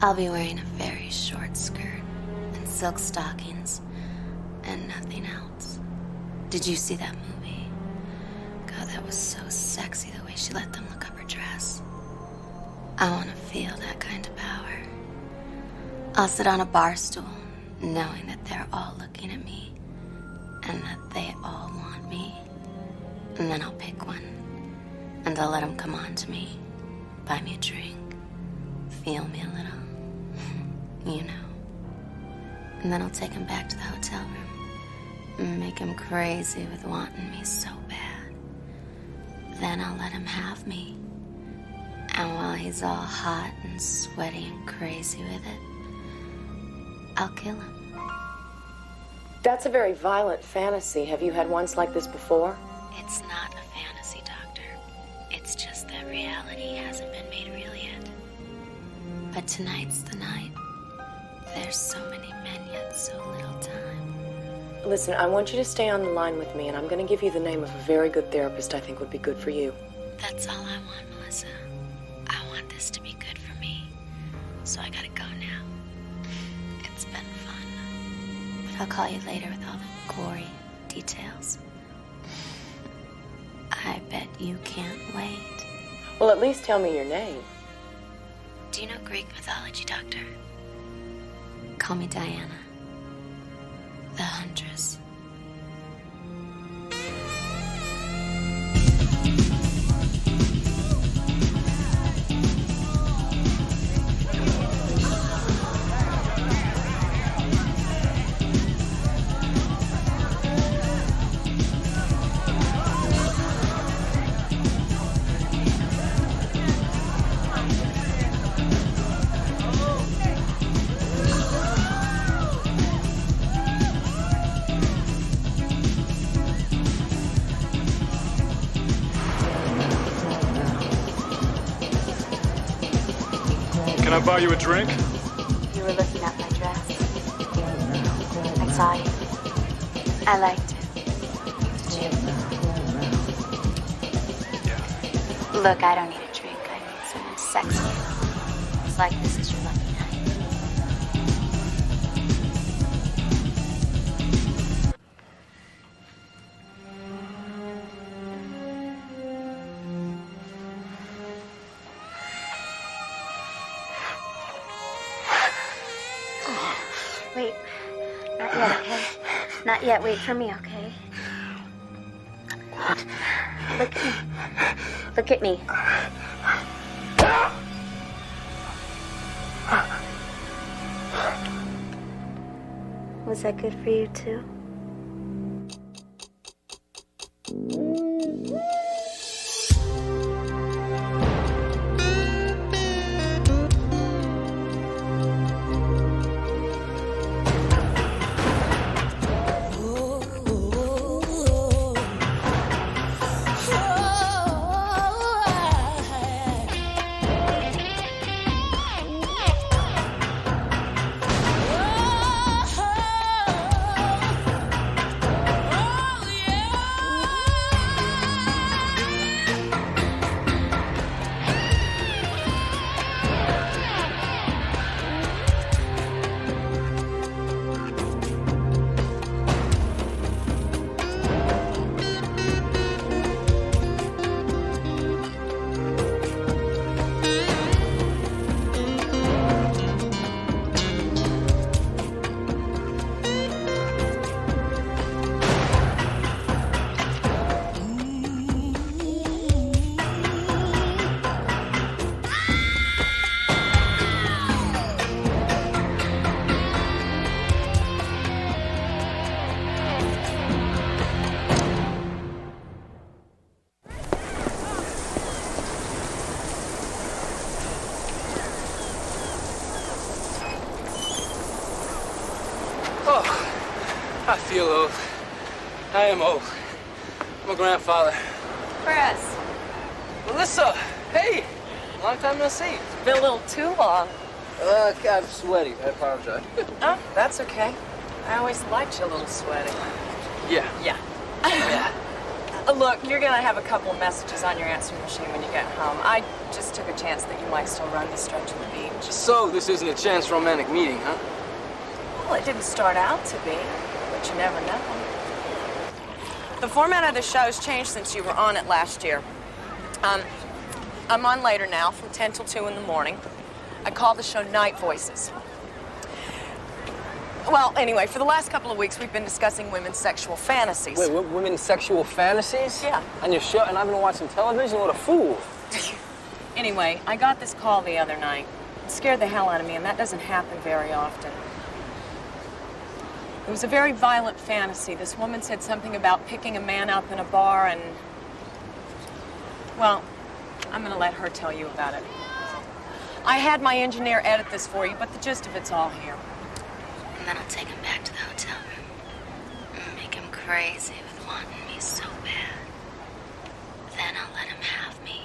I'll be wearing a very short skirt and silk stockings and nothing else. Did you see that movie? God, that was so sexy, the way she let them look up her dress. I want to feel that kind of power. I'll sit on a bar stool, knowing that they're all looking at me, and that they all want me. And then I'll pick one, and I'll let them come on to me, buy me a drink, feel me a little, you know. And then I'll take him back to the hotel room and make him crazy with wanting me so bad. Then I'll let him have me. And while he's all hot and sweaty and crazy with it, I'll kill him. That's a very violent fantasy. Have you had ones like this before? It's not a fantasy, Doctor. It's just that reality hasn't been made real yet. But tonight's the night. There's so many men yet so little time. Listen, I want you to stay on the line with me, and I'm going to give you the name of a very good therapist I think would be good for you. That's all I want, Melissa. I want this to be good for me. So I gotta go now. It's been fun. But I'll call you later with all the gory details. I bet you can't wait. Well, at least tell me your name. Do you know Greek mythology, Doctor? Call me Diana, the huntress. Can I buy you a drink? You were looking at my dress. I saw you. I liked it. Did you? Yeah. Look, I don't need a drink. I need someone to sex me. It's like this is your lucky night. Wait, not yet, okay? Not yet, wait for me, okay? Look at me. Look at me. Was that good for you, too? I feel old. I am old. I'm a grandfather. Chris. Melissa, hey! Long time no see. It's been a little too long. I'm sweaty. I apologize. Oh, that's okay. I always liked you a little sweaty. Yeah. Yeah. Yeah. Look, you're gonna have a couple of messages on your answering machine when you get home. I just took a chance that you might still run the stretch of the beach. So, this isn't a chance romantic meeting, huh? Well, it didn't start out to be, but you never know. The format of the show's changed since you were on it last year. I'm on later now, from 10 till 2 in the morning. I call the show Night Voices. Well, anyway, for the last couple of weeks, we've been discussing women's sexual fantasies. Wait, women's sexual fantasies? Yeah. On your show, and I've been watching television? What a fool. Anyway, I got this call the other night. It scared the hell out of me, and that doesn't happen very often. It was a very violent fantasy. This woman said something about picking a man up in a bar and... Well, I'm gonna let her tell you about it. I had my engineer edit this for you, but the gist of it's all here. And then I'll take him back to the hotel room. And make him crazy with wanting me so bad. Then I'll let him have me.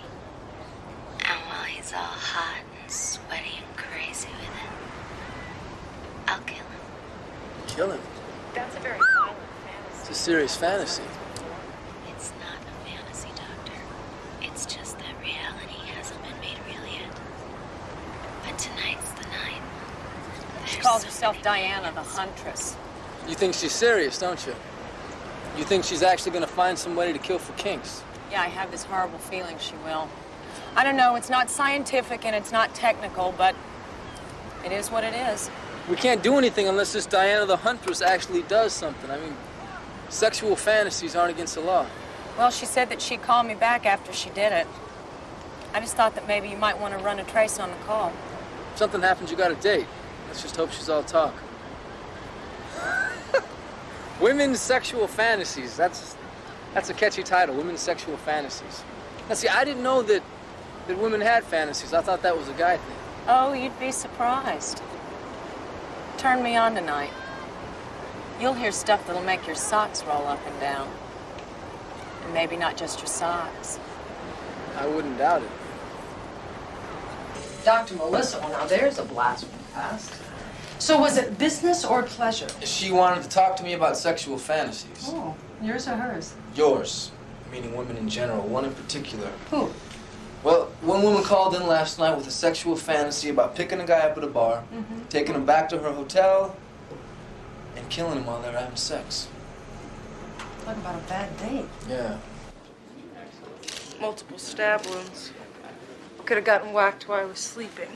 And while he's all hot and sweaty and crazy with it, I'll kill him. Kill him? That's a very violent fantasy. It's a serious fantasy. It's not a fantasy, Doctor. It's just that reality hasn't been made real yet. But tonight's the night. She calls herself Diana, the huntress. You think she's serious, don't you? You think she's actually gonna find somebody to kill for kinks? Yeah, I have this horrible feeling she will. I don't know, it's not scientific and it's not technical, but it is what it is. We can't do anything unless this Diana the Huntress actually does something. I mean, sexual fantasies aren't against the law. Well, she said that she'd call me back after she did it. I just thought that maybe you might want to run a trace on the call. If something happens, you got a date. Let's just hope she's all talk. Women's sexual fantasies. That's a catchy title, Women's Sexual Fantasies. Now, see, I didn't know that women had fantasies. I thought that was a guy thing. Oh, you'd be surprised. Turn me on tonight. You'll hear stuff that'll make your socks roll up and down. And maybe not just your socks. I wouldn't doubt it. Dr. Melissa, well, now there's a blast from the past. So was it business or pleasure? She wanted to talk to me about sexual fantasies. Oh, yours or hers? Yours, meaning women in general, one in particular. Who? Well, one woman called in last night with a sexual fantasy about picking a guy up at a bar, taking him back to her hotel, and killing him while they're having sex. Talk about a bad date. Yeah. Multiple stab wounds. Could have gotten whacked while I was sleeping.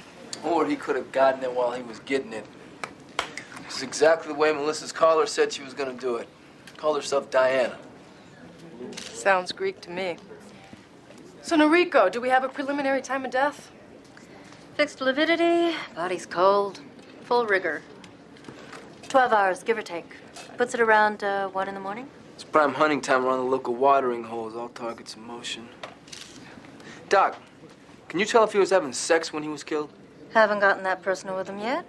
Or he could have gotten it while he was getting it. This is exactly the way Melissa's caller said she was going to do it. Called herself Diana. Sounds Greek to me. So, Noriko, do we have a preliminary time of death? Fixed lividity, body's cold, full rigor. 12 hours, give or take. Puts it around 1 in the morning. It's prime hunting time around the local watering holes, all targets in motion. Doc, can you tell if he was having sex when he was killed? Haven't gotten that personal with him yet.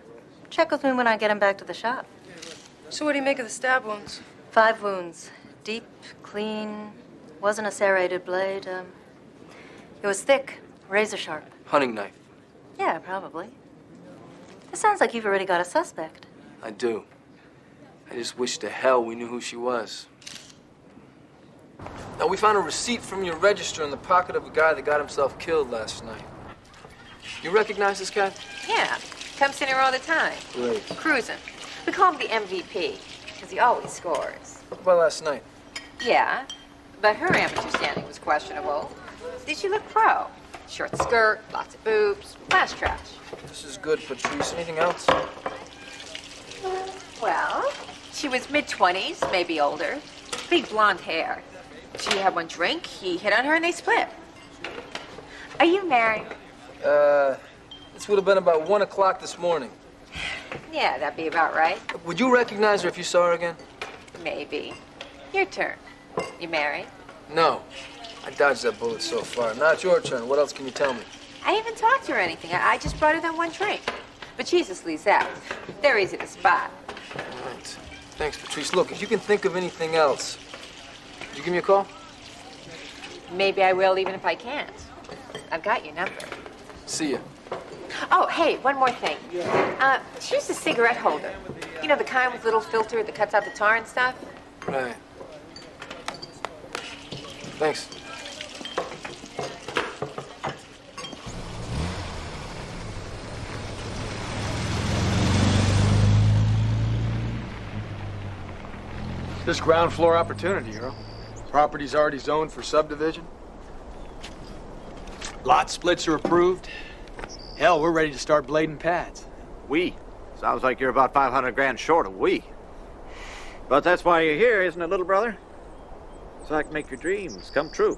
Check with me when I get him back to the shop. So what do you make of the stab wounds? 5 wounds. Deep, clean, wasn't a serrated blade. It was thick, razor sharp. Hunting knife. Yeah, probably. It sounds like you've already got a suspect. I do. I just wish to hell we knew who she was. Now, we found a receipt from your register in the pocket of a guy that got himself killed last night. You recognize this guy? Yeah, comes in here all the time. Great. Cruising. We call him the MVP, because he always scores. What about last night? Yeah, but her amateur standing was questionable. Did she look pro? Short skirt, lots of boobs, flash trash. This is good, Patrice. Anything else? Well, she was mid-20s, maybe older. Big blonde hair. She had one drink, he hit on her, and they split. Are you married? This would have been about 1 o'clock this morning. Yeah, that'd be about right. Would you recognize her if you saw her again? Maybe. Your turn. You married? No. I dodged that bullet so far. Now it's your turn. What else can you tell me? I haven't talked to her or anything. I just brought her that one drink. But Jesus leaves out. They're easy to spot. All right. Thanks, Patrice. Look, if you can think of anything else, would you give me a call? Maybe I will, even if I can't. I've got your number. See ya. Oh, hey, one more thing. She's a cigarette holder. You know, the kind with little filter that cuts out the tar and stuff? Right. Thanks. This ground floor opportunity, Earl. Property's already zoned for subdivision. Lot splits are approved. Hell, we're ready to start blading pads. We? Sounds like you're about 500 grand short of we. But that's why you're here, isn't it, little brother? So I can make your dreams come true.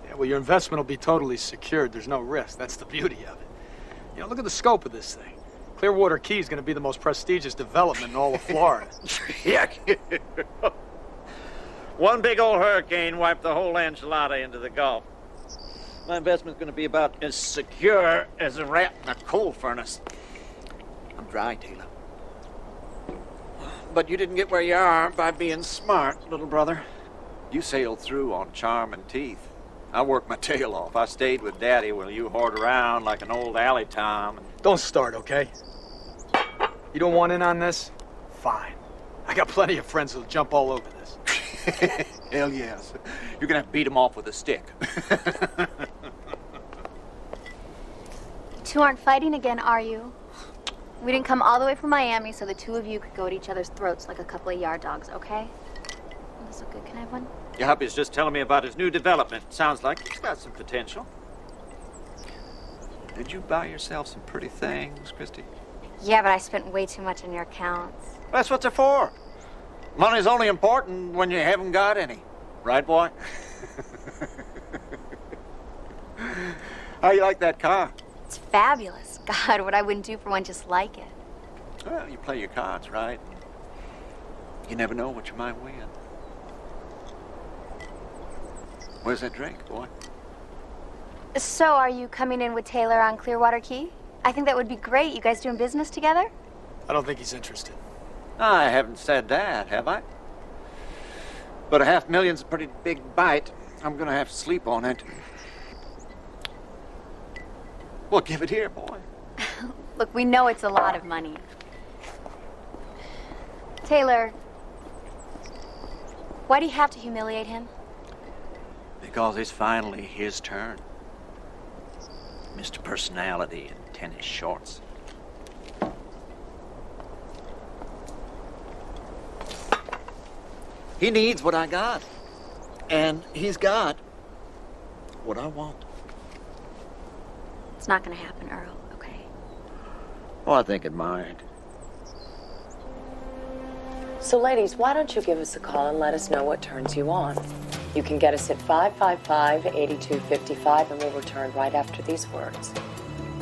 Yeah, well, your investment will be totally secured. There's no risk. That's the beauty of it. You know, look at the scope of this thing. Clearwater Key is going to be the most prestigious development in all of Florida. Yeah. One big old hurricane wiped the whole enchilada into the Gulf. My investment's going to be about as secure as a rat in a coal furnace. I'm dry, Taylor. But you didn't get where you are by being smart, little brother. You sailed through on charm and teeth. I worked my tail off. I stayed with Daddy while you whored around like an old alley tom. Don't start, okay? You don't want in on this? Fine. I got plenty of friends who'll jump all over this. Hell yes. You're gonna have to beat him off with a stick. You two aren't fighting again, are you? We didn't come all the way from Miami so the two of you could go at each other's throats like a couple of yard dogs, okay? This look good. Can I have one? Your hubby's just telling me about his new development. Sounds like he's got some potential. Did you buy yourself some pretty things, Christie? Yeah, but I spent way too much on your accounts. That's what they're for. Money's only important when you haven't got any. Right, boy? How you like that car? It's fabulous. God, what I wouldn't do for one just like it. Well, you play your cards right. You never know what you might win. Where's that drink, boy? So, are you coming in with Taylor on Clearwater Key? I think that would be great. You guys doing business together? I don't think he's interested. I haven't said that, have I? But $500,000's a pretty big bite. I'm gonna have to sleep on it. Well, give it here, boy. Look, we know it's a lot of money. Taylor, why do you have to humiliate him? Because it's finally his turn. Mr. Personality in tennis shorts. He needs what I got. And he's got what I want. It's not gonna happen, Earl, okay? Oh, I think it might. So, ladies, why don't you give us a call and let us know what turns you on? You can get us at 555-8255, and we'll return right after these words.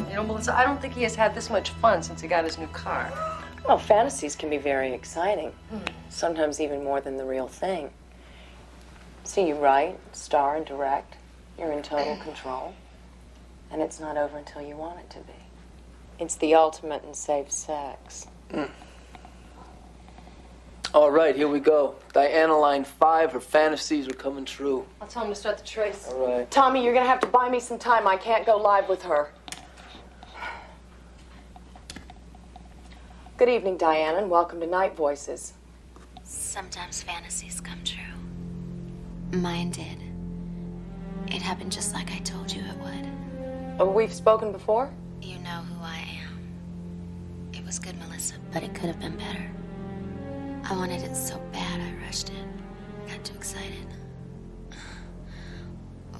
You know, Melissa, I don't think he has had this much fun since he got his new car. Well, fantasies can be very exciting, sometimes even more than the real thing. See, you write, star, and direct. You're in total control. And it's not over until you want it to be. It's the ultimate in safe sex. All right, here we go. Diana, line 5, her fantasies are coming true. I'll tell him to start the trace. All right. Tommy, you're gonna have to buy me some time. I can't go live with her. Good evening, Diana, and welcome to Night Voices. Sometimes fantasies come true. Mine did. It happened just like I told you it would. Oh, we've spoken before? You know who I am. It was good, Melissa, but it could have been better. I wanted it so bad I rushed it. Got too excited.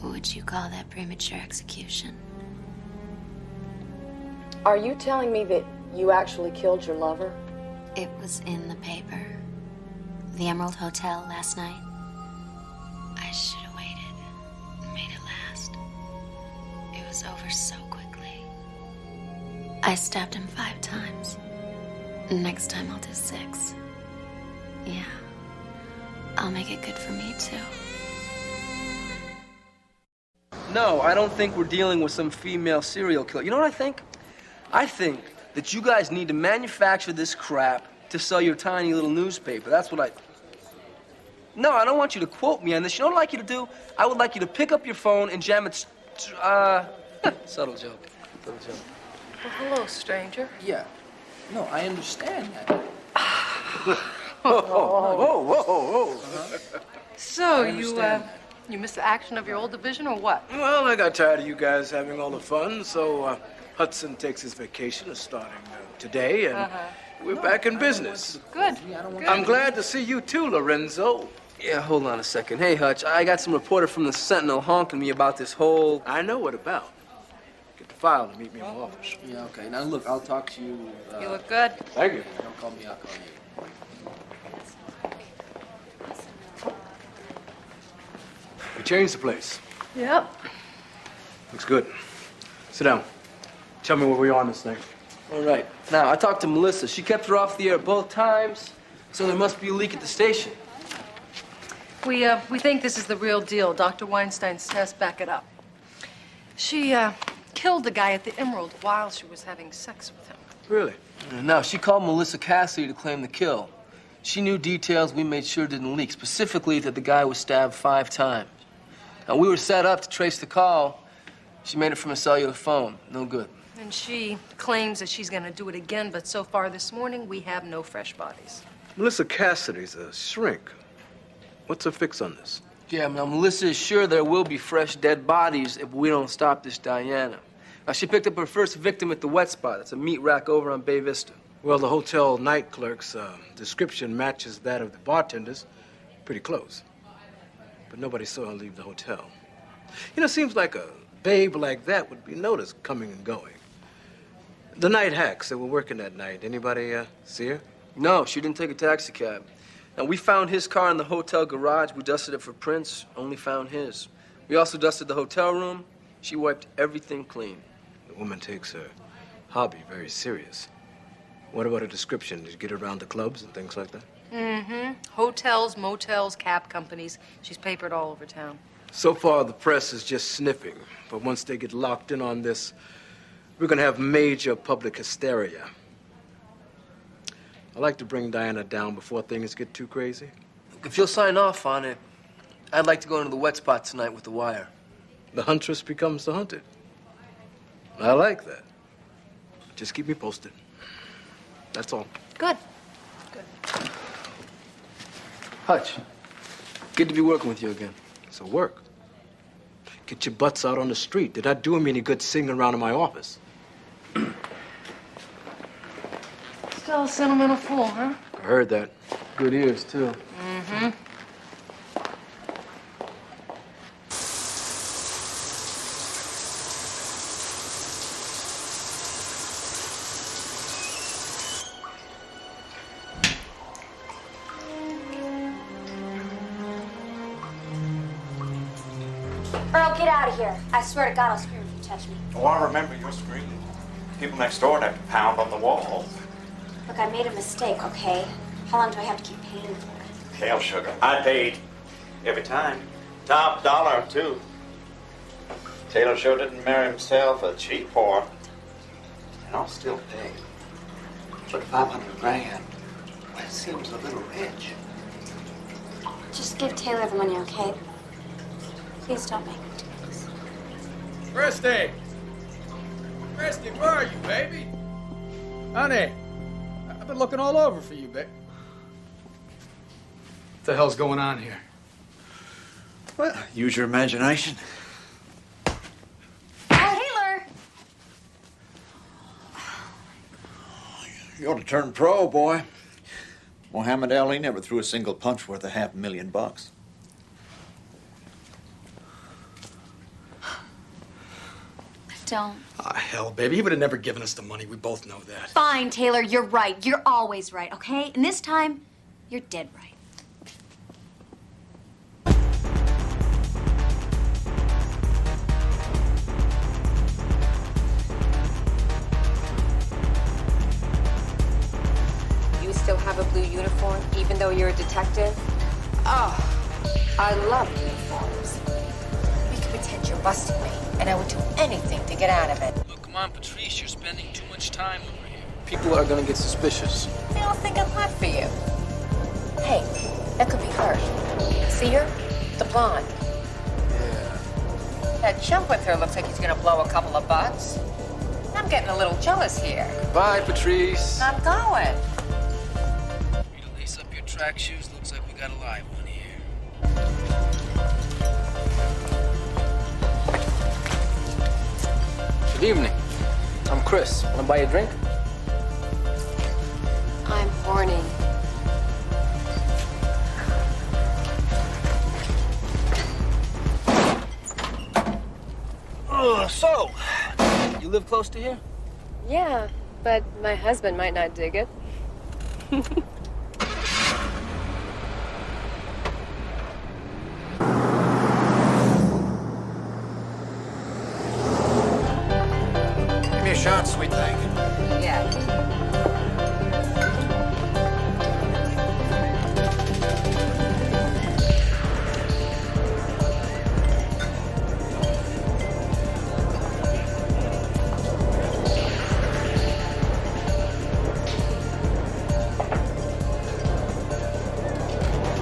Would you call that premature execution? Are you telling me that you actually killed your lover? It was in the paper. The Emerald Hotel last night. I should have waited. Made it last. It was over so quickly. I stabbed him 5 times. Next time I'll do 6. Yeah. I'll make it good for me, too. No, I don't think we're dealing with some female serial killer. You know what I think? I think that you guys need to manufacture this crap to sell your tiny little newspaper. That's what I... No, I don't want you to quote me on this. You know what I'd like you to do? I would like you to pick up your phone and jam it... Subtle joke. Subtle joke. Well, hello, stranger. Yeah. No, I understand that. So, you You missed the action of your old division or what? Well, I got tired of you guys having all the fun, so Hudson takes his vacation starting today, and we're back in business. Good. I'm glad to see you too, Lorenzo. Yeah, hold on a second. Hey, Hutch, I got some reporter from the Sentinel honking me about this whole... I know what about. Get the file and meet me in my office. Yeah, okay. Now, look, I'll talk to you... You look good. Thank you. Don't call me, I'll call you. We changed the place. Yep. Looks good. Sit down. Tell me where we are on this thing. All right. Now, I talked to Melissa. She kept her off the air both times, so there must be a leak at the station. We think this is the real deal. Dr. Weinstein's tests back it up. She, killed the guy at the Emerald while she was having sex with him. Really? Now, she called Melissa Cassidy to claim the kill. She knew details we made sure didn't leak, specifically that the guy was stabbed 5 times. Now, we were set up to trace the call. She made it from a cellular phone. No good. And she claims that she's gonna do it again, but so far this morning, we have no fresh bodies. Melissa Cassidy's a shrink. What's her fix on this? Yeah, now, Melissa is sure there will be fresh dead bodies if we don't stop this Diana. Now, she picked up her first victim at the wet spot. It's a meat rack over on Bay Vista. Well, the hotel night clerk's description matches that of the bartenders pretty close. But nobody saw her leave the hotel. You know, it seems like a babe like that would be noticed coming and going. The night hacks that were working that night, anybody see her? No, she didn't take a taxi cab. Now, we found his car in the hotel garage. We dusted it for prints, only found his. We also dusted the hotel room. She wiped everything clean. The woman takes her hobby very serious. What about her description? Did you get around the clubs and things like that? Mm-hmm. Hotels, motels, cab companies. She's papered all over town. So far, the press is just sniffing. But once they get locked in on this, we're gonna have major public hysteria. I like to bring Diana down before things get too crazy. If you'll sign off on it, I'd like to go into the wet spot tonight with the wire. The huntress becomes the hunted. I like that. Just keep me posted. That's all. Good. Hutch, good to be working with you again. So work. Get your butts out on the street. Did not do me any good sitting around in my office. Still a sentimental fool, huh? I heard that. Good ears, too. Mm-hmm. Earl, get out of here. I swear to God, I'll scream if you touch me. Oh, I remember your screaming. People next door have to pound on the wall. Look, I made a mistake, okay? How long do I have to keep paying for it? Hell, sugar. I paid. Every time. Top dollar, too. Taylor sure didn't marry himself a cheap whore. And I'll still pay. But 500 grand, well, it seems a little rich. Just give Taylor the money, okay? Please don't make me do this. Christie! Christie, where are you, baby? Honey, I've been looking all over for you, babe. What the hell's going on here? Well, use your imagination. Taylor! You ought to turn pro, boy. Muhammad Ali never threw a single punch worth $500,000. Don't. Ah, hell, baby. He would have never given us the money. We both know that. Fine, Taylor, you're right. You're always right, okay? And this time, you're dead right. You still have a blue uniform, even though you're a detective? Oh, I love uniforms. You can pretend you're busting me, and I would do anything to get out of it. Look, come on, Patrice, you're spending too much time over here. People are gonna get suspicious. They all think I'm hot for you. Hey, that could be her. See her? The blonde. Yeah. That chump with her looks like he's gonna blow a couple of bucks. I'm getting a little jealous here. Bye, Patrice. I'm going. Rita, lace up your track shoes. Looks like we got a live one here. Good evening. I'm Chris. Want to buy you a drink? I'm horny. So, you live close to here? Yeah, but my husband might not dig it. Give me a shot, sweet thing. Yeah.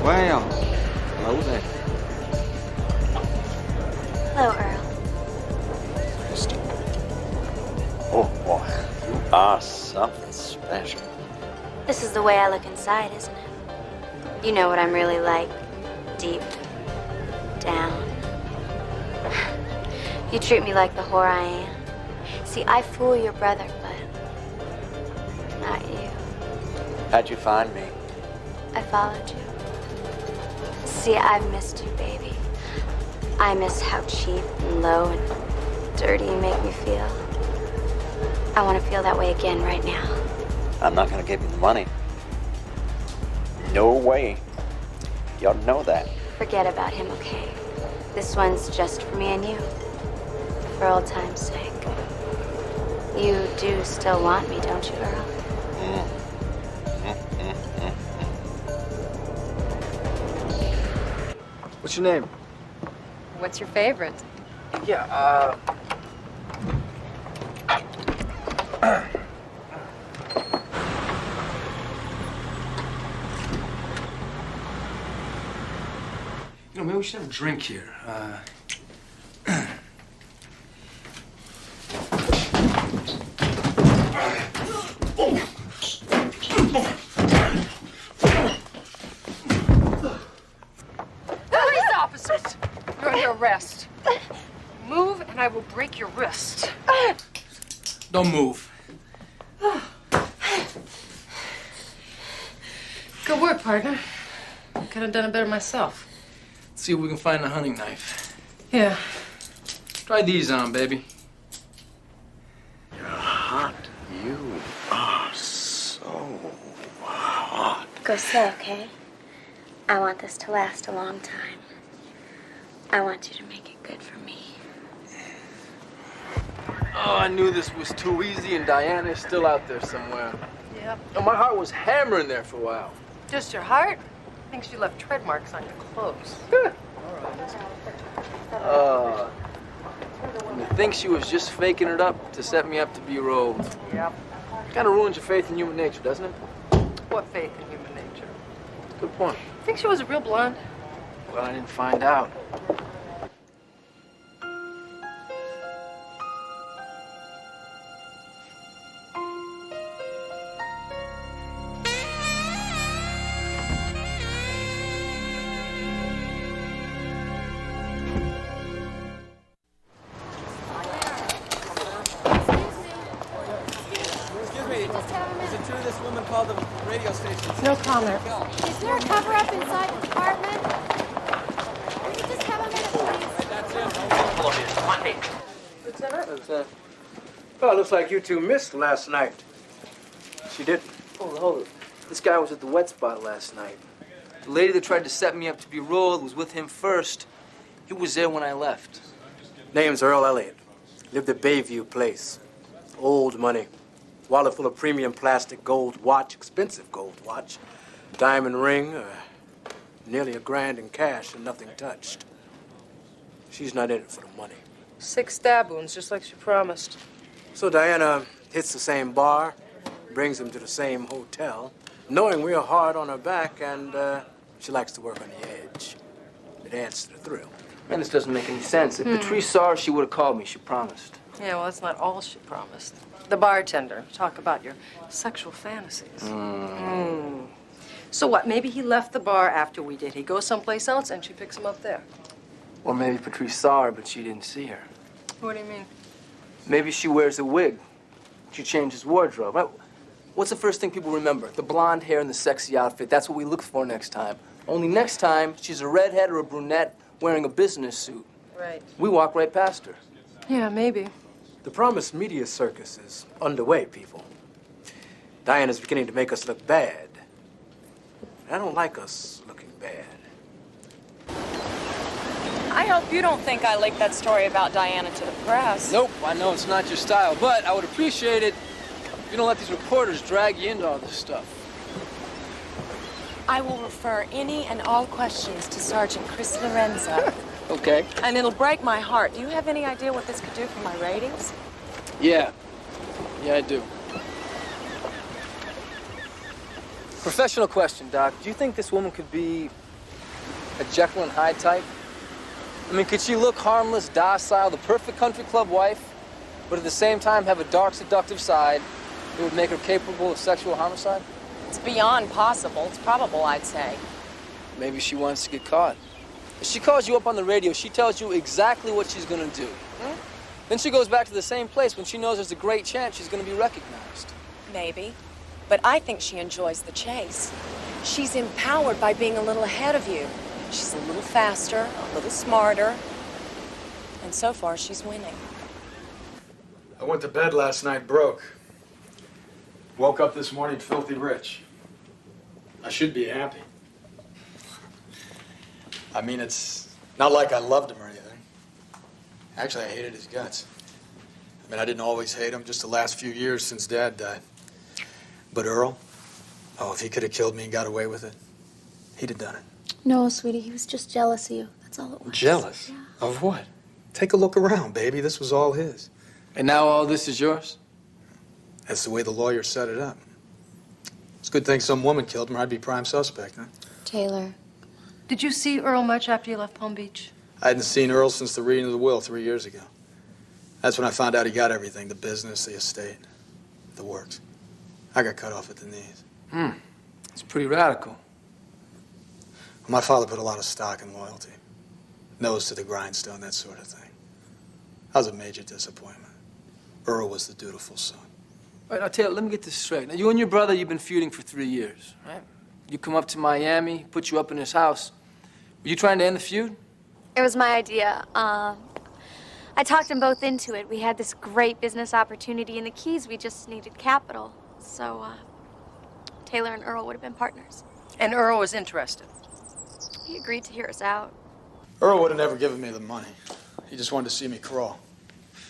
Well, hello there. Hello, Earl. Christie. Oh, boy. You are something special. This is the way I look inside, isn't it? You know what I'm really like. Deep down. You treat me like the whore I am. See, I fool your brother, but not you. How'd you find me? I followed you. See, I've missed you, baby. I miss how cheap and low and dirty you make me feel. I want to feel that way again right now. I'm not gonna give him the money. No way. You ought to know that. Forget about him, okay? This one's just for me and you. For old time's sake. You do still want me, don't you, Earl? What's your name? What's your favorite? Yeah, You know, maybe we should have a drink here. Police officers, you're under arrest. Move and I will break your wrist. Don't move. Good work, partner. I could have done it better myself. Let's see if we can find a hunting knife. Yeah. Try these on, baby. You're hot. You are so hot. Go slow, okay? I want this to last a long time. I want you to make it good for me. Oh, I knew this was too easy, and Diana's still out there somewhere. Yep. Oh, my heart was hammering there for a while. Just your heart? I think she left tread marks on your clothes. You think she was just faking it up to set me up to be rolled? Yep. Kind of ruins your faith in human nature, doesn't it? What faith in human nature? Good point. Think she was a real blonde? Well, I didn't find out. No comment. Is there a cover-up inside the department? Can you just have a minute, please? Well, it looks like you two missed last night. She didn't. Hold it. This guy was at the wet spot last night. The lady that tried to set me up to be rolled was with him first. He was there when I left. Name's Earl Elliott. Lived at Bayview Place. Old money. Wallet full of premium plastic gold watch, expensive gold watch. Diamond ring, nearly $1,000 in cash and nothing touched. She's not in it for the money. 6 stab wounds, just like she promised. So Diana hits the same bar, brings him to the same hotel, knowing we're hard on her back and she likes to work on the edge. It adds to the thrill. Man, this doesn't make any sense. If Patrice saw her, she would have called me. She promised. Yeah, well, that's not all she promised. The bartender. Talk about your sexual fantasies. So what? Maybe he left the bar after we did. He goes someplace else and she picks him up there. Or maybe Patrice saw her, but she didn't see her. What do you mean? Maybe she wears a wig. She changes wardrobe. Right? What's the first thing people remember? The blonde hair and the sexy outfit. That's what we look for next time. Only next time, she's a redhead or a brunette wearing a business suit. Right. We walk right past her. Yeah, maybe. The promised media circus is underway, people. Diana's beginning to make us look bad. I don't like us looking bad. I hope you don't think I leaked that story about Diana to the press. Nope, I know it's not your style, but I would appreciate it if you don't let these reporters drag you into all this stuff. I will refer any and all questions to Sergeant Chris Lorenzo. Okay. And it'll break my heart. Do you have any idea what this could do for my ratings? Yeah. Yeah, I do. Professional question, Doc. Do you think this woman could be a Jekyll and Hyde type? I mean, could she look harmless, docile, the perfect country club wife, but at the same time have a dark, seductive side that would make her capable of sexual homicide? It's beyond possible. It's probable, I'd say. Maybe she wants to get caught. If she calls you up on the radio, she tells you exactly what she's gonna do. Then she goes back to the same place when she knows there's a great chance she's gonna be recognized. Maybe. But I think she enjoys the chase. She's empowered by being a little ahead of you. She's a little faster, a little smarter. And so far, she's winning. I went to bed last night broke. Woke up this morning filthy rich. I should be happy. I mean, it's not like I loved him or anything. Actually, I hated his guts. I mean, I didn't always hate him, just the last few years since Dad died. But Earl, oh, if he could have killed me and got away with it, he'd have done it. No, sweetie, he was just jealous of you. That's all it was. Jealous? Yeah. Of what? Take a look around, baby. This was all his. And now all this is yours? That's the way the lawyer set it up. It's a good thing some woman killed him or I'd be prime suspect, huh? Taylor. Did you see Earl much after you left Palm Beach? I hadn't seen Earl since the reading of the will 3 years ago. That's when I found out he got everything, the business, the estate, the works. I got cut off at the knees. It's pretty radical. My father put a lot of stock in loyalty. Nose to the grindstone, that sort of thing. I was a major disappointment. Earl was the dutiful son. All right, now, Taylor, let me get this straight. Now, you and your brother, you've been feuding for 3 years, right? You come up to Miami, put you up in his house. Were you trying to end the feud? It was my idea. I talked them both into it. We had this great business opportunity in the Keys. We just needed capital. So, Taylor and Earl would have been partners. And Earl was interested. He agreed to hear us out. Earl would have never given me the money. He just wanted to see me crawl.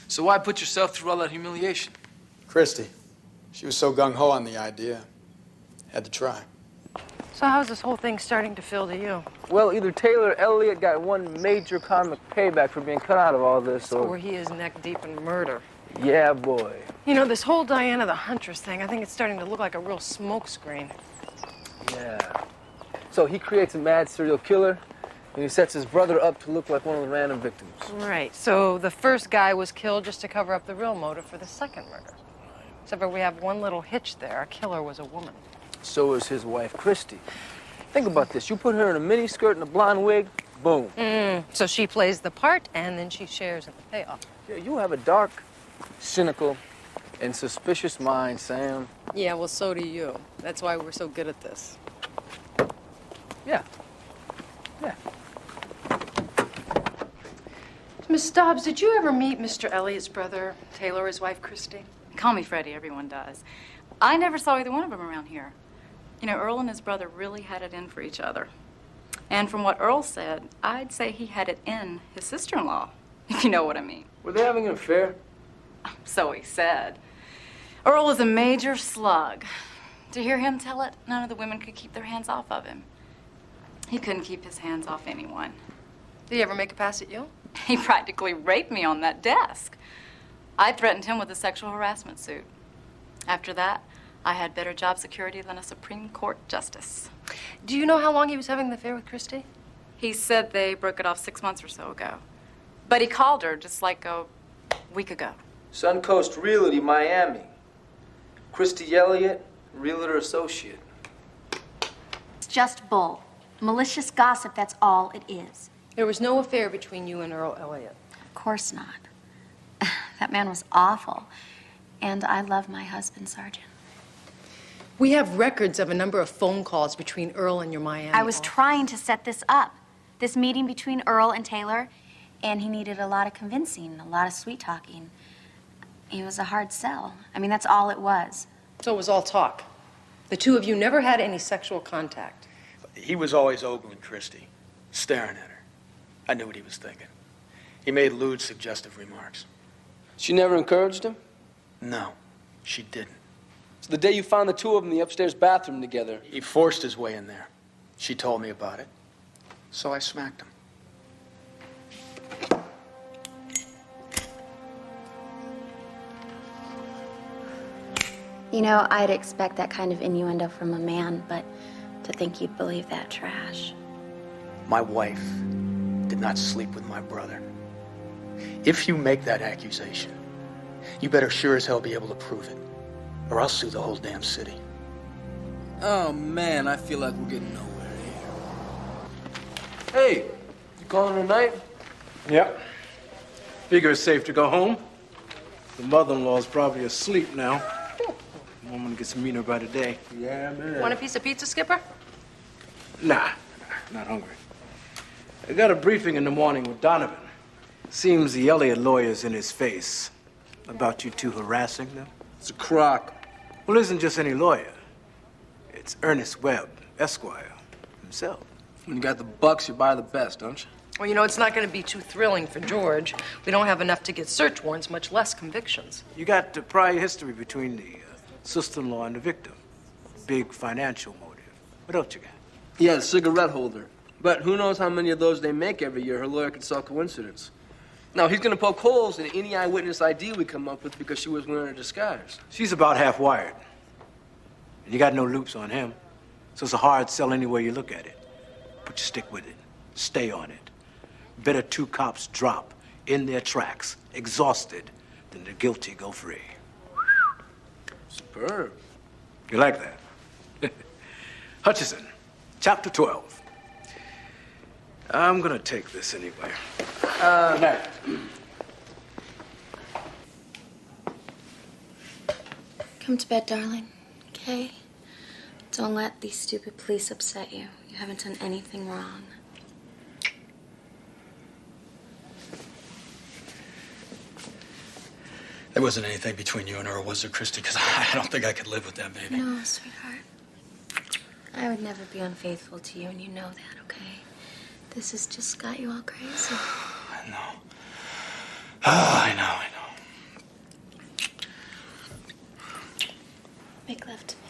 So why put yourself through all that humiliation? Christie, she was so gung-ho on the idea. Had to try. So how's this whole thing starting to feel to you? Well, either Taylor or Elliott got one major karmic payback for being cut out of all this, Or he is neck deep in murder. Yeah, boy. You know, this whole Diana the Huntress thing, I think it's starting to look like a real smokescreen. Yeah. So he creates a mad serial killer, and he sets his brother up to look like one of the random victims. Right. So the first guy was killed just to cover up the real motive for the second murder. Except for we have one little hitch there. Our killer was a woman. So is his wife, Christie. Think about this. You put her in a miniskirt and a blonde wig, boom. So she plays the part, and then she shares in the payoff. Yeah, you have a dark, cynical, and suspicious mind, Sam. Yeah, well, so do you. That's why we're so good at this. Yeah. Yeah. Miss Dobbs, did you ever meet Mr. Elliott's brother, Taylor, his wife, Christie? Call me Freddie, everyone does. I never saw either one of them around here. You know, Earl and his brother really had it in for each other. And from what Earl said, I'd say he had it in his sister-in-law, if you know what I mean. Were they having an affair? So he said. Earl was a major slug. To hear him tell it, none of the women could keep their hands off of him. He couldn't keep his hands off anyone. Did he ever make a pass at you? He practically raped me on that desk. I threatened him with a sexual harassment suit. After that, I had better job security than a Supreme Court justice. Do you know how long he was having the affair with Christie? He said they broke it off 6 months or so ago. But he called her just like a week ago. Suncoast Realty, Miami. Christie Elliott, realtor associate. It's just bull. Malicious gossip, that's all it is. There was no affair between you and Earl Elliott. Of course not. That man was awful. And I love my husband, Sergeant. We have records of a number of phone calls between Earl and your Miami. I was trying to set this up. This meeting between Earl and Taylor, and he needed a lot of convincing, a lot of sweet talking. He was a hard sell. I mean, that's all it was. So it was all talk. The two of you never had any sexual contact. He was always ogling Christie, staring at her. I knew what he was thinking. He made lewd, suggestive remarks. She never encouraged him? No, she didn't. So the day you found the two of them in the upstairs bathroom together. He forced his way in there. She told me about it, so I smacked him. You know, I'd expect that kind of innuendo from a man, but to think you'd believe that trash. My wife did not sleep with my brother. If you make that accusation, you better sure as hell be able to prove it, or I'll sue the whole damn city. Oh, man, I feel like we're getting nowhere here. Hey, you calling it a night? Yep. Figure it's safe to go home. The mother-in-law's probably asleep now. Woman gets meaner by the day. Yeah, man. Want a piece of pizza, Skipper? Nah, not hungry. I got a briefing in the morning with Donovan. Seems the Elliott lawyer's in his face about you two harassing them. It's a crock. Well, it isn't just any lawyer. It's Ernest Webb, Esquire, himself. When you got the bucks, you buy the best, don't you? Well, you know, it's not going to be too thrilling for George. We don't have enough to get search warrants, much less convictions. You got the prior history between the sister-in-law and the victim. Big financial motive. What else you got? Yeah, the cigarette holder. But who knows how many of those they make every year. Her lawyer could sell coincidence. Now, he's going to poke holes in any eyewitness ID we come up with because she was wearing a disguise. She's about half-wired. And you got no loops on him. So it's a hard sell any way you look at it. But you stick with it. Stay on it. Better two cops drop in their tracks, exhausted, than the guilty go free. Superb. You like that? Hutchison, chapter 12. I'm gonna take this anyway. Good night. Come to bed, darling. Okay? Don't let these stupid police upset you. You haven't done anything wrong. There wasn't anything between you and Earl, was there, Christie? Because I don't think I could live with that baby. No, sweetheart. I would never be unfaithful to you, and you know that, okay? This has just got you all crazy. I know. Oh, I know. Make love to me.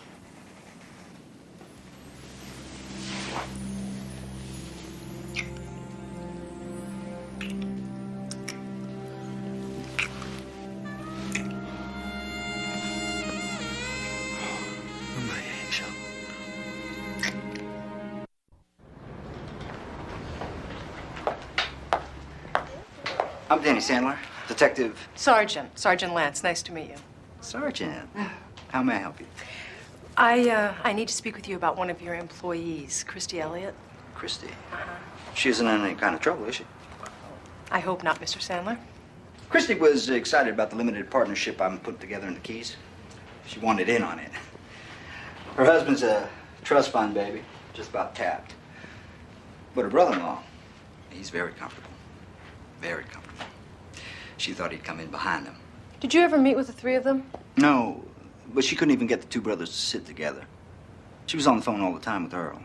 My angel. I'm Danny Sandler, detective. Sergeant Lance, nice to meet you. Sergeant. How may I help you? I need to speak with you about one of your employees, Christie Elliott. Christie. She isn't in any kind of trouble, is she? I hope not, Mr. Sandler. Christie was excited about the limited partnership I'm putting together in the Keys. She wanted in on it. Her husband's a trust fund baby, just about tapped. But her brother-in-law, he's very comfortable. Very comfortable. She thought he'd come in behind them. Did you ever meet with the three of them? No, but she couldn't even get the two brothers to sit together. She was on the phone all the time with Earl,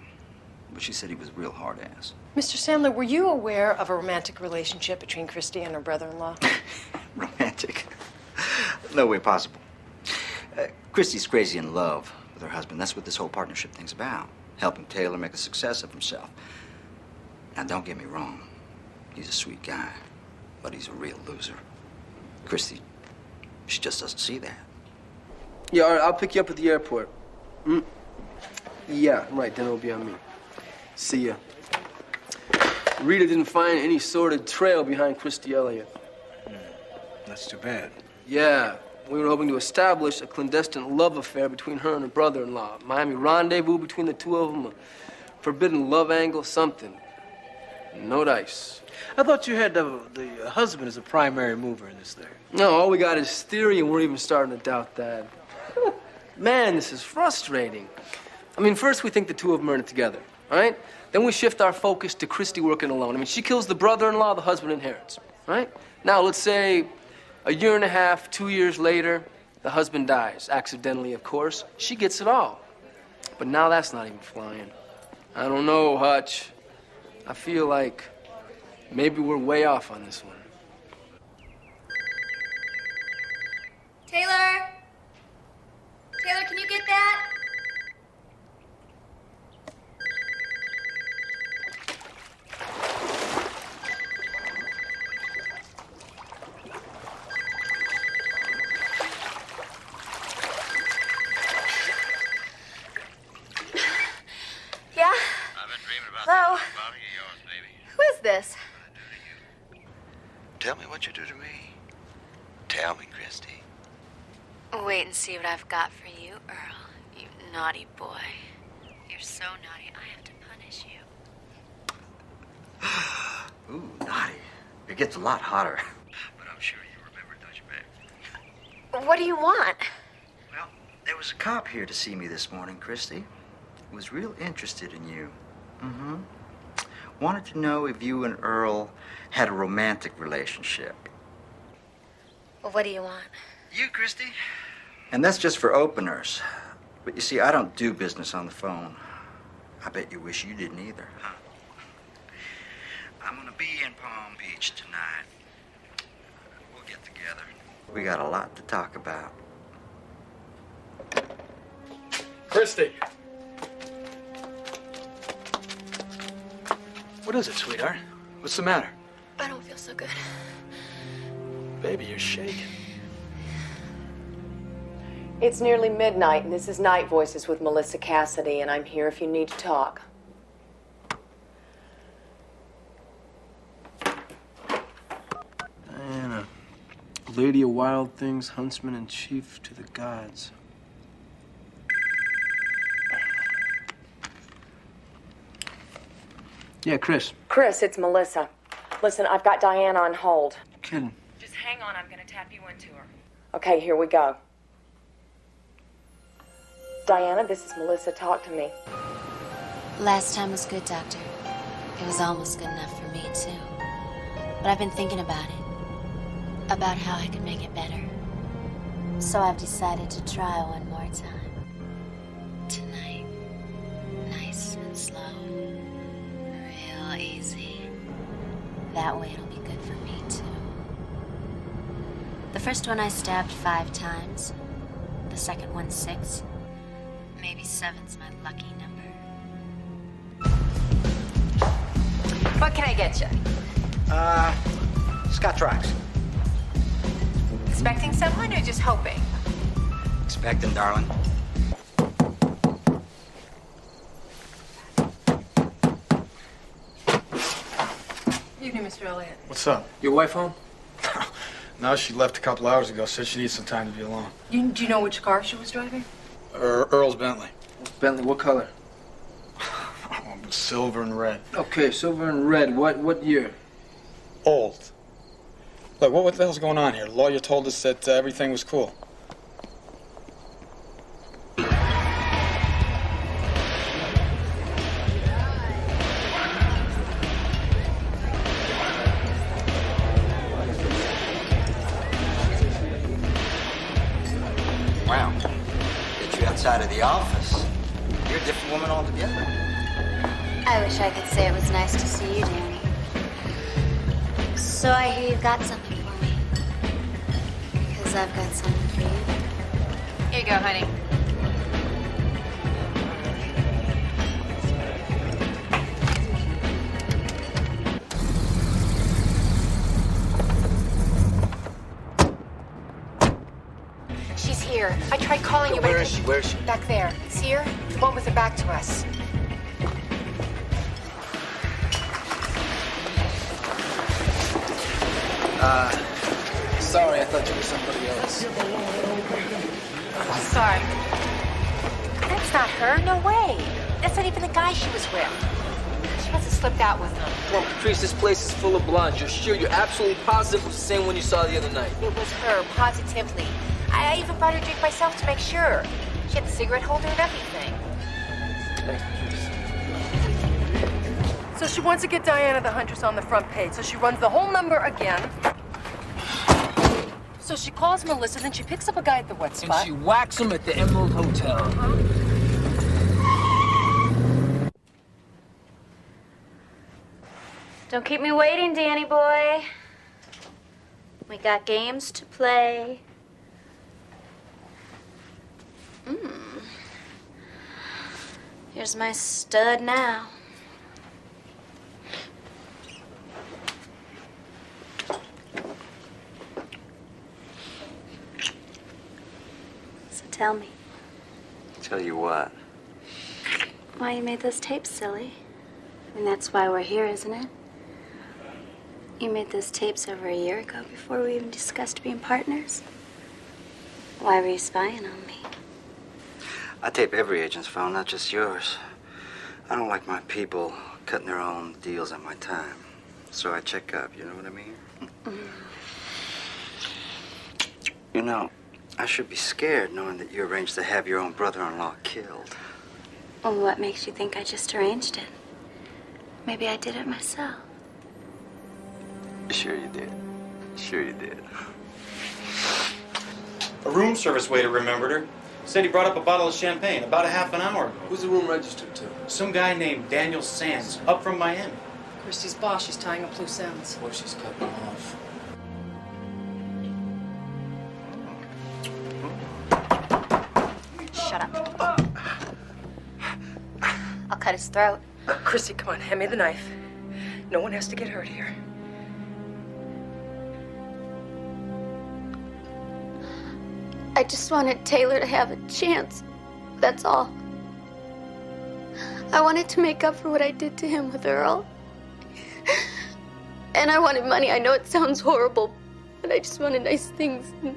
but she said he was a real hard ass. Mr. Sandler, were you aware of a romantic relationship between Christie and her brother-in-law? Romantic? No way possible. Christie's crazy in love with her husband. That's what this whole partnership thing's about. Helping Taylor make a success of himself. Now, don't get me wrong. He's a sweet guy, but he's a real loser. Christie, she just doesn't see that. Yeah, all right, I'll pick you up at the airport. Yeah, right, then it'll be on me. See ya. Rita didn't find any sordid trail behind Christie Elliott. That's too bad. Yeah, we were hoping to establish a clandestine love affair between her and her brother-in-law. Miami rendezvous between the two of them, a forbidden love angle, something. No dice. I thought you had the husband as a primary mover in this thing. No, all we got is theory, and we're even starting to doubt that. Man, this is frustrating. I mean, first we think the two of them are in it together, all right? Then we shift our focus to Christie working alone. I mean, she kills the brother-in-law, the husband inherits, right? Now, let's say a year and a half, 2 years later, the husband dies, accidentally, of course. She gets it all. But now that's not even flying. I don't know, Hutch. I feel like maybe we're way off on this one. Taylor? Taylor, can you get that? Yeah? I've been dreaming about Hello? that body of yours, baby. Who is this? Tell me what you do to me. Tell me, Christie. Wait and see what I've got for you, Earl. You naughty boy. You're so naughty, I have to punish you. Ooh, naughty. It gets a lot hotter. But I'm sure you remember, don't you, babe? What do you want? Well, there was a cop here to see me this morning, Christie. Was real interested in you. Mm-hmm. Wanted to know if you and Earl had a romantic relationship. Well, what do you want? You, Christie? And that's just for openers. But you see, I don't do business on the phone. I bet you wish you didn't either, huh? I'm gonna be in Palm Beach tonight. We'll get together. We got a lot to talk about. Christie. What is it, sweetheart? What's the matter? I don't feel so good. Baby, you're shaking. It's nearly midnight, and this is Night Voices with Melissa Cassidy, and I'm here if you need to talk. Diana, lady of wild things, huntsman and chief to the gods. Yeah, Chris. Chris, it's Melissa. Listen, I've got Diana on hold. Kidding. Just hang on, I'm gonna tap you into her. Okay, here we go. Diana, this is Melissa. Talk to me. Last time was good, Doctor. It was almost good enough for me, too. But I've been thinking about it. About how I could make it better. So I've decided to try one more time. Tonight. Nice and slow. Real easy. That way it'll be good for me, too. The first one I stabbed 5 times. The second one 6. Maybe 7's my lucky number. What can I get you? Scotch rocks. Expecting someone or just hoping? Expecting, darling. Evening, Mr. Elliott. What's up? Your wife home? No, she left a couple hours ago. Said she needs some time to be alone. Do you know which car she was driving? Earl's Bentley. Bentley, what color? Silver and red. Okay, silver and red. What year? Old. Look, what the hell's going on here? The lawyer told us that everything was cool. Wow. Get you outside of the office. You're a different woman altogether. I wish I could say it was nice to see you, Danny. So I hear you've got something for me. Because I've got something for you. Here you go, honey. She's here. I tried calling you, but Where is she? Where is she? back there. See her? The one with her back to us. Sorry, I thought you were somebody else. Sorry. That's not her. No way. That's not even the guy she was with. She wants to slipped out with them. Come on, Patrice, this place is full of blondes. You're sure, you're absolutely positive it was the same one you saw the other night? It was her, positively. I even brought her a drink myself to make sure. She had the cigarette holder and everything. Thanks, Patrice. So she wants to get Diana the Huntress on the front page, so she runs the whole number again. So she calls Melissa, then she picks up a guy at the wet spot. And she whacks him at the Emerald Hotel. Don't keep me waiting, Danny boy. We got games to play. Here's my stud now. So tell me, Tell you what. why you made those tapes, silly? I mean, that's why we're here, isn't it? You made those tapes over a year ago before we even discussed being partners. Why were you spying on me? I tape every agent's phone, not just yours. I don't like my people cutting their own deals on my time. So I check up, you know what I mean? You know, I should be scared knowing that you arranged to have your own brother-in-law killed. Well, what makes you think I just arranged it? Maybe I did it myself. Sure you did. Sure you did. A room service waiter remembered her. Said he brought up a bottle of champagne about a half an hour ago. Who's the room registered to? Some guy named Daniel Sands, up from Miami. Christie's boss, she's tying up loose ends. What if she's cutting him off? Shut up. I'll cut his throat. Christie, come on, hand me the knife. No one has to get hurt here. I just wanted Taylor to have a chance. That's all. I wanted to make up for what I did to him with Earl. And I wanted money. I know it sounds horrible, but I just wanted nice things. And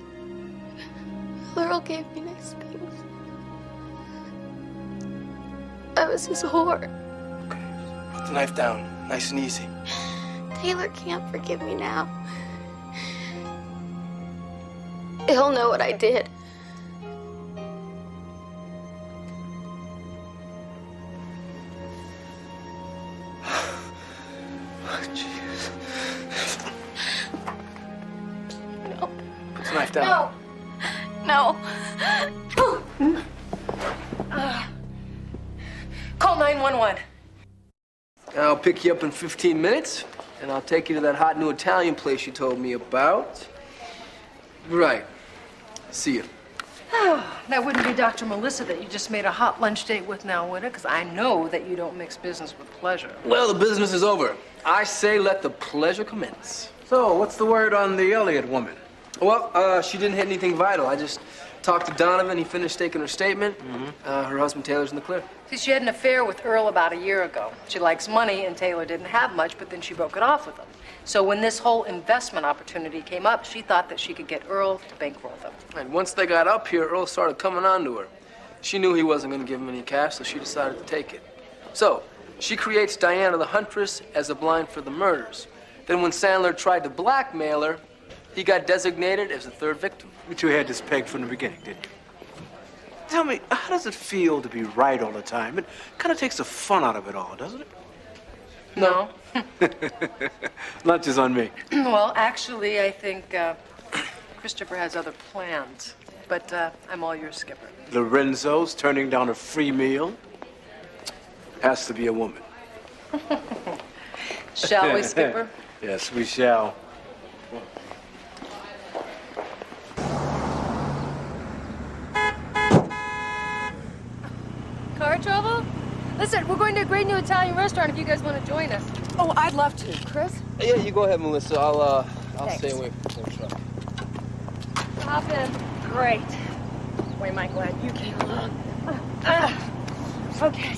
Earl gave me nice things. I was his whore. Put the knife down, nice and easy. Taylor can't forgive me now. He'll know what I did. Oh, Jesus. No. Put the knife down. No. Call 911. I'll pick you up in 15 minutes, and I'll take you to that hot new Italian place you told me about. Right. See you. That wouldn't be Dr. Melissa that you just made a hot lunch date with now, would it? Because I know that you don't mix business with pleasure. Well, the business is over. I say let the pleasure commence. So, what's the word on the Elliott woman? Well, she didn't hit anything vital. I just talked to Donovan. He finished taking her statement. Her husband Taylor's in the clear. See, she had an affair with Earl about a year ago. She likes money, and Taylor didn't have much, but then she broke it off with him. So when this whole investment opportunity came up, she thought that she could get Earl to bankroll them. And once they got up here, Earl started coming on to her. She knew he wasn't going to give him any cash, so she decided to take it. So she creates Diana the Huntress as a blind for the murders. Then when Sandler tried to blackmail her, he got designated as the third victim. You two had this pegged from the beginning, didn't you? Tell me, how does it feel to be right all the time? It kind of takes the fun out of it all, doesn't it? No. Lunch is on me. Well, actually, I think Christopher has other plans. But I'm all yours, Skipper. Lorenzo's turning down a free meal. Has to be a woman. Shall we, Skipper? Yes, we shall. Car trouble? Listen, we're going to a great new Italian restaurant if you guys want to join us. Oh, I'd love to. Chris? Yeah, you go ahead, Melissa. I'll Thanks. stay away from the truck. Hop in. Great. Boy, am I glad you came along. Okay.